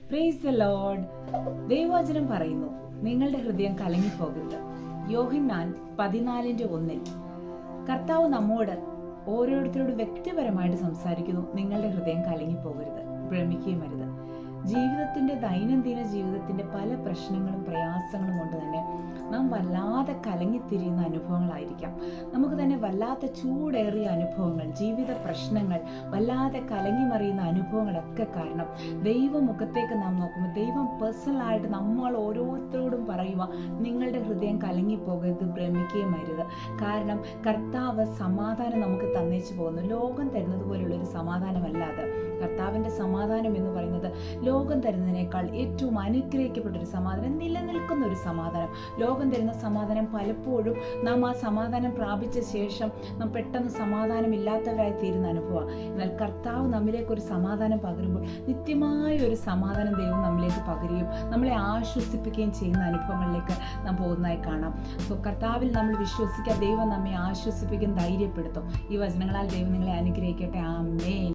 Praise the Lord. ദൈവവചനം പറയുന്നു, നിങ്ങളുടെ ഹൃദയം കലങ്ങിപ്പോകരുത്. യോഹന്നാൻ 14:1 കർത്താവ് നമ്മോട് ഓരോരുത്തരോട് വ്യക്തിപരമായിട്ട് സംസാരിക്കുന്നു. നിങ്ങളുടെ ഹൃദയം കലങ്ങിപ്പോകരുത്, ഭ്രമിക്കുകയും അരുത്. ജീവിതത്തിന്റെ ദൈനംദിന ജീവിതത്തിന്റെ പല പ്രശ്നങ്ങളും പ്രയാസങ്ങളും കൊണ്ട് തന്നെ നാം വല്ലാതെ കലങ്ങിത്തിരിയുന്ന അനുഭവങ്ങളായിരിക്കാം. നമുക്ക് തന്നെ വല്ലാത്ത ചൂടേറിയ അനുഭവങ്ങൾ, ജീവിത പ്രശ്നങ്ങൾ, വല്ലാതെ കലങ്ങിമറിയുന്ന അനുഭവങ്ങളൊക്കെ കാരണം ദൈവമുഖത്തേക്ക് നാം നോക്കുമ്പോൾ ദൈവം പേഴ്സണലായിട്ട് നമ്മൾ ഓരോരുത്തരോടും പറയുക, നിങ്ങളുടെ ഹൃദയം കലങ്ങിപ്പോകരുത്, ഭ്രമിക്കുകയും അരുത്. കാരണം കർത്താവ് സമാധാനം നമുക്ക് തന്നേച്ചു പോകുന്നു. ലോകം തരുന്നത് പോലുള്ളൊരു സമാധാനമല്ല അത്. കർത്താവിൻ്റെ സമാധാനം എന്ന് പറയുന്നത് ലോകം തരുന്നതിനേക്കാൾ ഏറ്റവും അനുഗ്രഹിക്കപ്പെട്ടൊരു സമാധാനം, നിലനിൽക്കുന്ന ഒരു സമാധാനം. ലോകം തരുന്ന സമാധാനം പലപ്പോഴും നാം ആ സമാധാനം പ്രാപിച്ച ശേഷം നാം പെട്ടെന്ന് സമാധാനമില്ലാത്തവരായി തീരുന്ന അനുഭവമാണ്. എന്നാൽ കർത്താവ് നമ്മിലേക്ക് ഒരു സമാധാനം പകരുമ്പോൾ നിത്യമായ ഒരു സമാധാനം ദൈവം നമ്മിലേക്ക് പകരുകയും നമ്മളെ ആശ്വസിപ്പിക്കുകയും ചെയ്യുന്ന അനുഭവങ്ങളിലേക്ക് നാം പോകുന്നതായി കാണാം. സോ കർത്താവിൽ നമ്മൾ വിശ്വസിക്കുക, ദൈവം നമ്മെ ആശ്വസിപ്പിക്കും, ധൈര്യപ്പെടുത്തും. ഈ വചനങ്ങളാൽ ദൈവം നിങ്ങളെ അനുഗ്രഹിക്കട്ടെ. ആമേൻ.